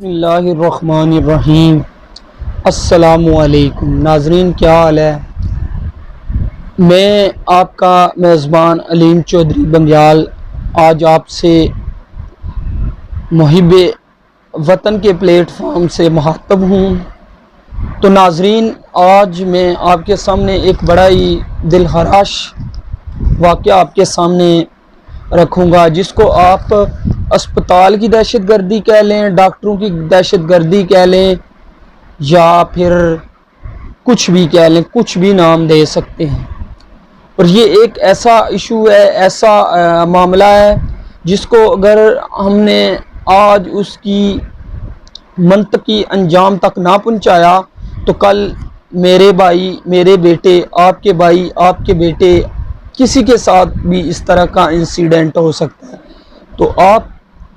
बिस्मिल्लाहिर्रहमानिर्रहीम। अस्सलामुअलैकुम नाज़रीन, क्या हाल है। मैं आपका मेज़बान अलीम चौधरी बंग्याल आज आपसे मुहिब्बे वतन के प्लेटफॉर्म से मुखातब हूँ। तो नाज़रीन, आज मैं आपके सामने एक बड़ा ही दिलखराश वाक़या आपके सामने रखूँगा, जिसको आप अस्पताल की दहशत गर्दी कह लें, डॉक्टरों की दहशत गर्दी कह लें, या फिर कुछ भी कह लें, कुछ भी नाम दे सकते हैं। और ये एक ऐसा इशू है, ऐसा मामला है जिसको अगर हमने आज उसकी मंतकी अंजाम तक ना पहुंचाया तो कल मेरे भाई, मेरे बेटे, आपके भाई, आपके बेटे, किसी के साथ भी इस तरह का इंसिडेंट हो सकता है। तो आप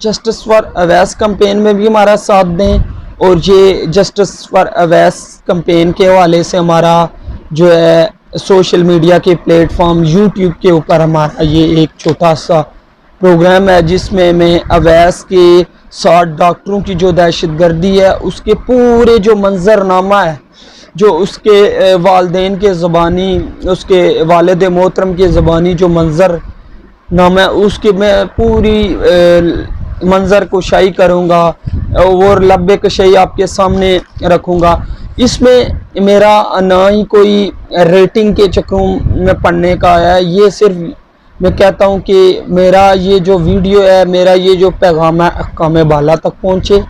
जस्टिस फॉर अवैस कैंपेन में भी हमारा साथ दें, और ये जस्टिस फॉर अवैस कैंपेन के हवाले से हमारा जो है सोशल मीडिया के प्लेटफॉर्म यूट्यूब के ऊपर हमारा ये एक छोटा सा प्रोग्राम है, जिसमें मैं अवैस के 60 डॉक्टरों की जो दहशत गर्दी है उसके पूरे जो मंजरनामा है, जो उसके वालदेन के ज़बानी, उसके वालिद मोहतरम के ज़बानी जो मंजर नाम है, उसके मैं पूरी मंजर को शाई करूँगा और लब्बे कशई आपके सामने रखूँगा। इसमें मेरा ना ही कोई रेटिंग के चक्रों में पढ़ने का है, ये सिर्फ मैं कहता हूँ कि मेरा ये जो वीडियो है, मेरा ये जो पैगाम है अहकाम बाला तक पहुँचे,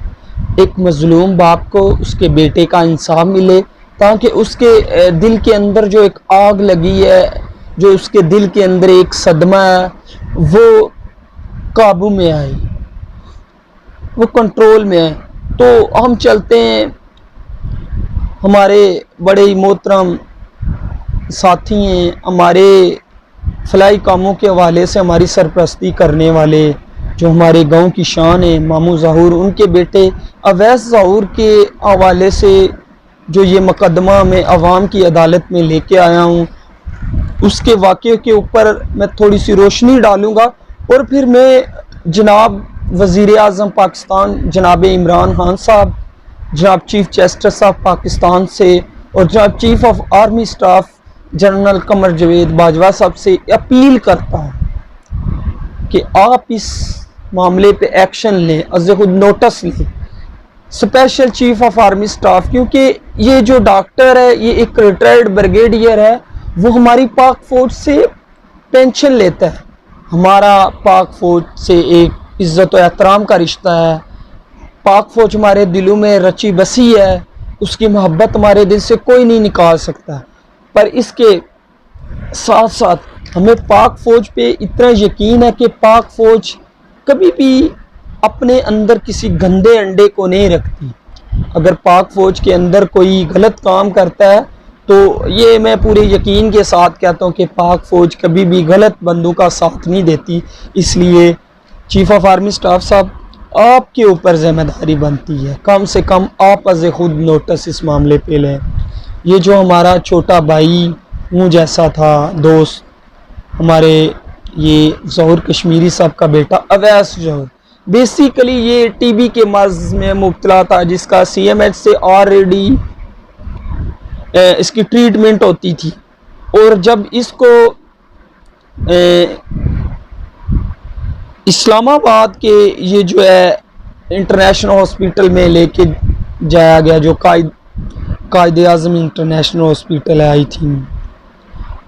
एक मजलूम बाप को उसके बेटे का इंसाफ मिले, ताकि उसके दिल के अंदर जो एक आग लगी है, जो उसके दिल के अंदर एक सदमा है, वो काबू में आए, वो कंट्रोल में है। तो हम चलते हैं, हमारे बड़े ही मोहतरम साथी हैं, हमारे फलाई कामों के हवाले से हमारी सरपरस्ती करने वाले, जो हमारे गांव की शान है, मामू ज़हूर, उनके बेटे अवैस ज़हूर के हवाले से जो ये मुकदमा मैं अवाम की अदालत में लेके आया हूँ, उसके वाक़े के ऊपर मैं थोड़ी सी रोशनी डालूँगा। और फिर मैं जनाब वज़ीर आज़म पाकिस्तान जनाब इमरान खान साहब, जनाब चीफ जस्टिस ऑफ पाकिस्तान से, और जनाब chief of army staff general Qamar Javed Bajwa साहब से अपील करता हूँ कि आप इस मामले पे एक्शन लें, अज़ खुद नोटिस लें, special chief of army staff, क्योंकि ये जो डॉक्टर है ये एक रिटायर्ड ब्रिगेडियर है, वो हमारी पाक फौज से पेंशन लेता है। हमारा पाक फौज से एक इज़्ज़त और एहतराम का रिश्ता है, पाक फौज हमारे दिलों में रची बसी है, उसकी मोहब्बत हमारे दिल से कोई नहीं निकाल सकता। पर इसके साथ साथ हमें पाक फौज पे इतना यकीन है कि पाक फौज कभी भी अपने अंदर किसी गंदे अंडे को नहीं रखती। अगर पाक फौज के अंदर कोई गलत काम करता है तो ये मैं पूरे यकीन के साथ कहता हूँ कि पाक फौज कभी भी गलत बंदों का साथ नहीं देती। इसलिए चीफ ऑफ आर्मी स्टाफ साहब, आपके ऊपर जिम्मेदारी बनती है, कम से कम आप अज़ खुद नोटिस इस मामले पे लें। ये जो हमारा छोटा भाई मुँह जैसा था दोस्त, हमारे ये ज़हूर कश्मीरी साहब का बेटा अवैस ज़हूर, बेसिकली ये टीबी के मर्ज़ में मुब्तला था, जिसका CMH से ऑलरेडी इसकी ट्रीटमेंट होती थी। और जब इसको इस्लामाबाद के ये जो है इंटरनेशनल हॉस्पिटल में लेके जाया गया, जो कायदे आज़म इंटरनेशनल हॉस्पिटल है, आई थिंक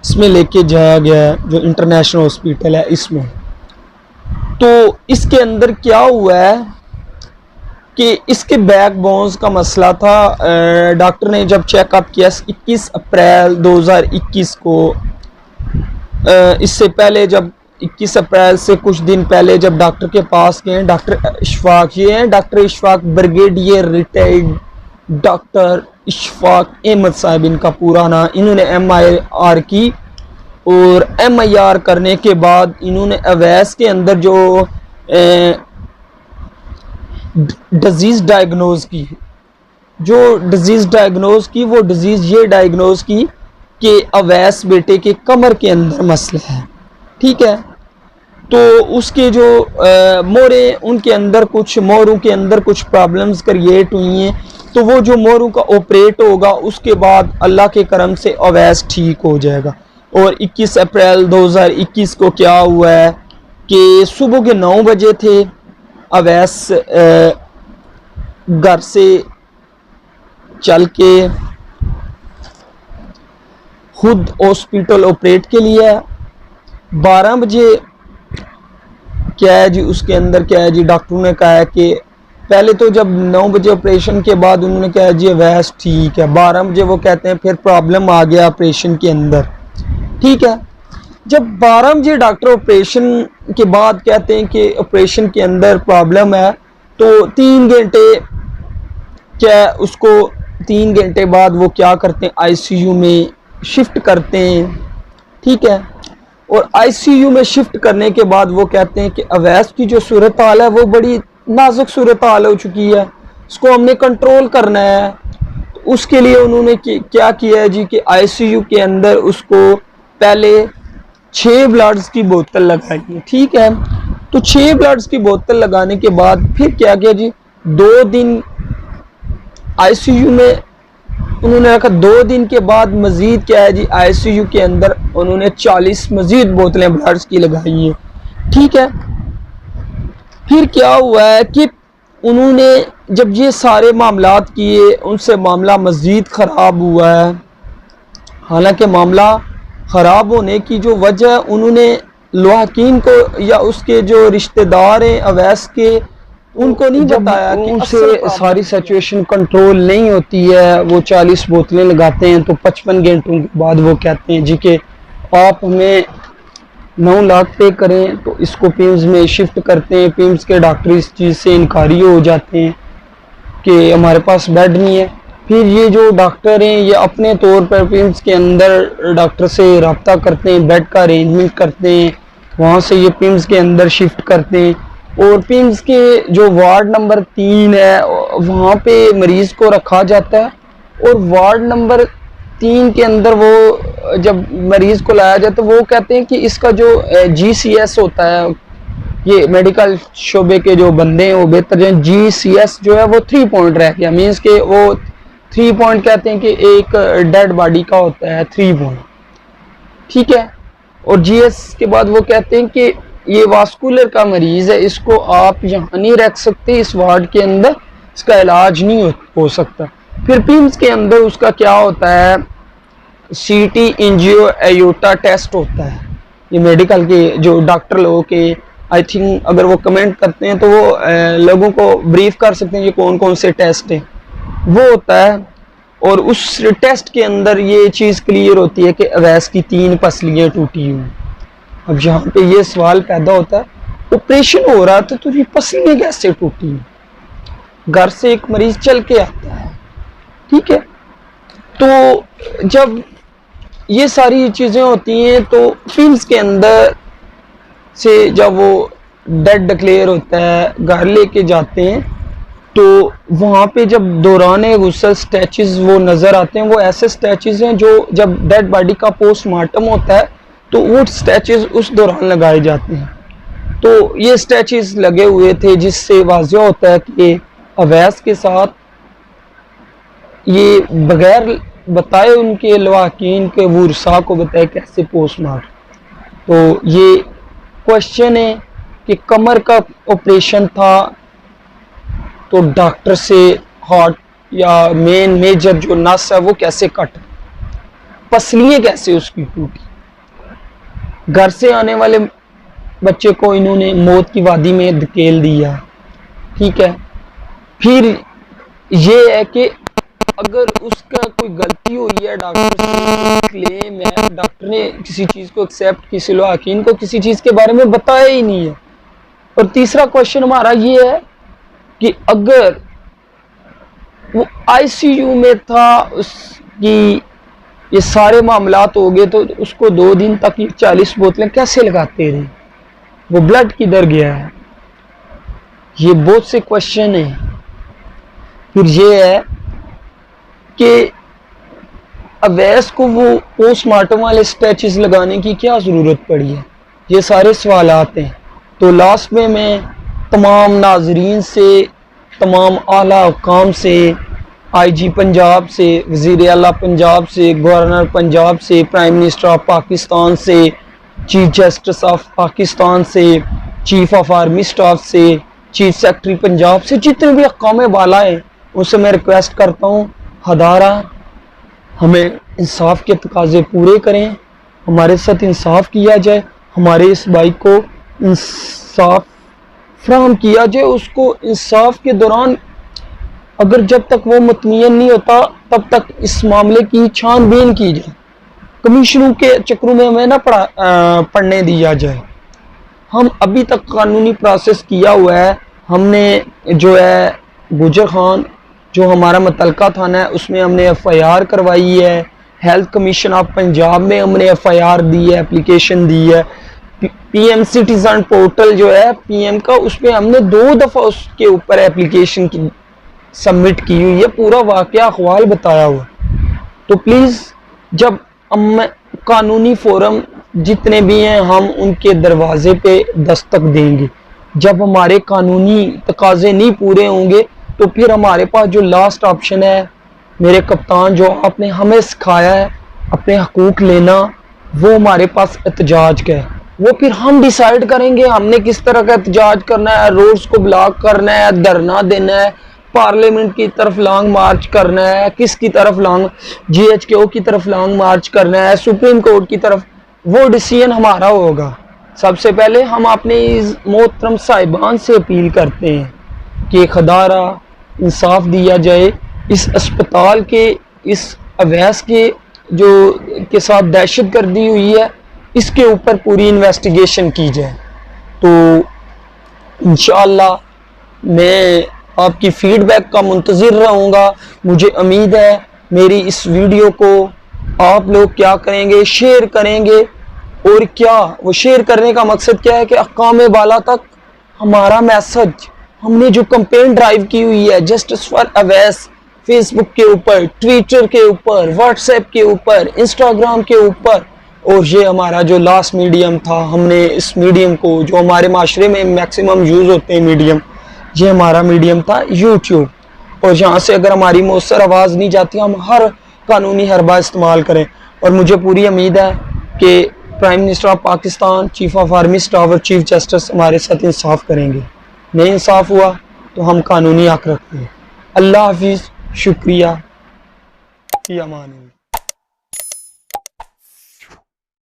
इसमें लेके जाया गया, जो इंटरनेशनल हॉस्पिटल है इसमें, तो इसके अंदर क्या हुआ है कि इसके बैकबोन्स का मसला था। डॉक्टर ने जब चेकअप किया 21 अप्रैल 2021 को, इससे पहले जब 21 अप्रैल से कुछ दिन पहले जब डॉक्टर के पास गए, डॉक्टर इशफाक, ये हैं doctor Ishfaq, brigadier retired doctor Ishfaq Ahmad साहब इनका पूरा नाम। इन्होंने MIR की, और MIR करने के बाद इन्होंने अवैस के अंदर जो डिजीज़ डायग्नोज की, जो डिजीज़ डायग्नोज की, वो डिजीज़ ये डायग्नोज की कि अवैस बेटे के कमर के अंदर मसला है। ठीक है, तो उसके जो मोरे, उनके अंदर कुछ मोरों के अंदर कुछ प्रॉब्लम्स क्रिएट हुई हैं, तो वो जो मोरों का ऑपरेट होगा उसके बाद अल्लाह के करम से अवैस ठीक हो जाएगा। और 21 अप्रैल 2021 को क्या हुआ है कि सुबह के 9 बजे थे, अवैस घर से चल के खुद हॉस्पिटल ऑपरेट के लिए 12 बजे क्या है जी, उसके अंदर क्या है जी, डॉक्टरों ने कहा है कि पहले तो जब 9 बजे ऑपरेशन के बाद उन्होंने कहा जी वैस ठीक है, 12 बजे वो कहते हैं फिर प्रॉब्लम आ गया ऑपरेशन के अंदर। ठीक है, जब 12 बजे डॉक्टर ऑपरेशन के बाद कहते हैं कि ऑपरेशन के अंदर प्रॉब्लम है, तो 3 घंटे क्या उसको 3 घंटे बाद वो क्या करते हैं, आईसीयू में शिफ्ट करते हैं। ठीक है, और आईसीयू में शिफ्ट करने के बाद वो कहते हैं कि अवैस की जो सूरत हाल है वो बड़ी नाजुक सूरत हाल हो चुकी है, इसको हमने कंट्रोल करना है। तो उसके लिए उन्होंने क्या किया है जी कि आईसीयू के अंदर उसको पहले 6 ब्लड्स की बोतल लगाई है। ठीक है, तो 6 ब्लड्स की बोतल लगाने के बाद फिर क्या किया जी, 2 दिन आईसीयू में उन्होंने रखा। 2 दिन के बाद मजीद क्या है जी, आईसीयू के अंदर उन्होंने 40 मजीद बोतलें ब्लड्स की लगाई है। ठीक है, फिर क्या हुआ है कि उन्होंने जब ये सारे मामलात किए, उनसे मामला मजीद ख़राब हुआ है। हालांकि मामला ख़राब होने की जो वजह, उन्होंने लवाकिन को या उसके जो रिश्तेदार हैं अवैस के, उनको नहीं बताया कि उनसे सारी सिचुएशन कंट्रोल नहीं होती है। वो 40 बोतलें लगाते हैं, तो 55 घंटों के बाद वो कहते हैं जी कि आप हमें 9 लाख पे करें, तो इसको पिम्स में शिफ्ट करते हैं। पिम्स के डॉक्टर इस चीज़ से इनकारी हो जाते हैं कि हमारे पास बेड नहीं है। फिर ये जो डॉक्टर हैं ये अपने तौर पर पिम्स के अंदर डॉक्टर से रब्ता करते हैं, बेड का अरेंजमेंट करते हैं, वहाँ से ये पिम्स के अंदर शिफ्ट करते हैं। और पिम्स के जो वार्ड नंबर 3 है वहाँ पे मरीज़ को रखा जाता है, और वार्ड नंबर 3 के अंदर वो जब मरीज़ को लाया जाता है, वो कहते हैं कि इसका जो GCS होता है, ये मेडिकल शोबे के जो बंदे हैं वो बेहतर जान, GCS जो है वो 3 पॉइंट रह गया। मीन्स के वो 3 पॉइंट कहते हैं कि एक डेड बॉडी का होता है 3 पॉइंट। ठीक है, और GS के बाद वो कहते हैं कि ये वास्कुलर का मरीज है, इसको आप यहाँ नहीं रख सकते, इस वार्ड के अंदर इसका इलाज नहीं हो सकता। फिर पिम्स के अंदर उसका क्या होता है, CT एंजियो एयोटा टेस्ट होता है। ये मेडिकल के जो डॉक्टर लोगों के, आई थिंक अगर वो कमेंट करते हैं तो वो लोगों को ब्रीफ कर सकते हैं ये कौन कौन से टेस्ट हैं, वो होता है। और उस टेस्ट के अंदर ये चीज़ क्लियर होती है कि अवैस की 3 पसलियाँ टूटी हुई। अब यहाँ पे ये सवाल पैदा होता है, ऑपरेशन हो रहा था तो ये पसलियाँ कैसे टूटी? घर से एक मरीज चल के आता है। ठीक है, तो जब ये सारी चीज़ें होती हैं तो फिल्म्स के अंदर से जब वो डेड डिक्लेयर होता है, घर लेके जाते हैं, तो वहाँ पे जब दौरान गुस्ल स्टैचेस वो नज़र आते हैं, वो ऐसे स्टैचेस हैं जो जब डेड बॉडी का पोस्टमार्टम होता है तो वो स्टैचेस उस दौरान लगाए जाते हैं। तो ये स्टैचेस लगे हुए थे, जिससे वाज़ेह होता है कि अवैस के साथ ये बगैर बताए उनके लवाकिन के वुरसा को बताए कैसे पोस्टमार्टम। तो ये क्वेश्चन है कि कमर का ऑपरेशन था, तो डॉक्टर से हार्ट या मेजर जो नस है वो कैसे कट, पसलियाँ कैसे उसकी टूटी। घर से आने वाले बच्चे को इन्होंने मौत की वादी में धकेल दिया। ठीक है, फिर ये है कि अगर उसका कोई गलती हुई है, डॉक्टर से क्लेम है, डॉक्टर ने किसी चीज़ को एक्सेप्ट, किसी लवाकिन को किसी चीज़ के बारे में बताया ही नहीं है। और तीसरा क्वेश्चन हमारा ये है कि अगर वो आईसीयू में था, उसकी ये सारे मामलात हो गए, तो उसको 2 दिन तक ये 40 बोतलें कैसे लगाते रहे, वो ब्लड किधर गया है? ये बहुत से क्वेश्चन है। फिर ये है कि अवैस को वो पोस्टमार्टम वाले स्टैचेस लगाने की क्या ज़रूरत पड़ी है? ये सारे सवाल आते हैं। तो लास्ट में मैं तमाम नाजरीन से, तमाम आला हुकाम से, IG पंजाब से, वज़ीर आला पंजाब से, गवर्नर पंजाब से, प्राइम मिनिस्टर ऑफ पाकिस्तान से, चीफ जस्टिस ऑफ पाकिस्तान से, चीफ ऑफ आर्मी स्टाफ से, चीफ सेक्रेटरी पंजाब से, जितने भी अक़ाम वाला हैं उनसे मैं रिक्वेस्ट करता हूँ हदारा हमें इंसाफ के तकाज़े पूरे करें, हमारे साथ इंसाफ किया जाए, हमारे इस भाई को इंसाफ फराहम किया जाए। उसको इंसाफ के दौरान अगर जब तक वो मुतमईन नहीं होता तब तक इस मामले की छानबीन की जाए, कमीशनों के चक्रों में हमें ना पढ़ने दिया जाए। हम अभी तक कानूनी प्रोसेस किया हुआ है, हमने जो है गुजर खान जो हमारा मुतलका थाना है उसमें हमने FIR करवाई है, हेल्थ कमीशन ऑफ पंजाब में हमने FIR दी है, एप्लीकेशन दी है, PM सिटीजन पोर्टल जो है PM का, उसमें हमने 2 दफ़ा उसके ऊपर एप्लीकेशन की सबमिट की हुई है, पूरा वाक़या अहवाल बताया हुआ। तो प्लीज़ जब हम कानूनी फोरम जितने भी हैं हम उनके दरवाजे पे दस्तक देंगे, जब हमारे कानूनी तकाज़े नहीं पूरे होंगे तो फिर हमारे पास जो लास्ट ऑप्शन है मेरे कप्तान, जो आपने हमें सिखाया है अपने हकूक़ लेना, वो हमारे पास एहतजाज का है। वो फिर हम डिसाइड करेंगे हमने किस तरह का एहतजाज करना है, रोड्स को ब्लॉक करना है, धरना देना है, पार्लियामेंट की तरफ लॉन्ग मार्च करना है, किसकी तरफ लॉन्ग GHQ की तरफ लॉन्ग मार्च करना है, सुप्रीम कोर्ट की तरफ, वो डिसीजन हमारा होगा। सबसे पहले हम अपने इस मोहतरम साहिबान से अपील करते हैं कि खदारा इंसाफ दिया जाए, इस अस्पताल के इस अवैस के जो के साथ दहशत गर्दी हुई है इसके ऊपर पूरी इन्वेस्टिगेशन की जाए। तो इंशाअल्लाह मैं आपकी फीडबैक का मुंतज़िर रहूँगा। मुझे उम्मीद है मेरी इस वीडियो को आप लोग क्या करेंगे, शेयर करेंगे। और क्या वो शेयर करने का मकसद क्या है कि अक़ाम वाला तक हमारा मैसेज, हमने जो कैंपेन ड्राइव की हुई है जस्टिस फॉर अवैस, फेसबुक के ऊपर, ट्विटर के ऊपर, व्हाट्सएप के ऊपर, इंस्टाग्राम के ऊपर, और ये हमारा जो लास्ट मीडियम था, हमने इस मीडियम को जो हमारे माशरे में मैक्सिमम यूज़ होते हैं मीडियम, ये हमारा मीडियम था यूट्यूब। और यहाँ से अगर हमारी मौसर आवाज़ नहीं जाती हम हर कानूनी हरबा इस्तेमाल करें। और मुझे पूरी उम्मीद है कि prime minister of Pakistan, chief of army staff और चीफ जस्टिस हमारे साथ इंसाफ करेंगे। नहीं इंसाफ हुआ तो हम कानूनी हक रखते हैं। अल्लाह हाफिज़, शुक्रिया, फ़ी अमान।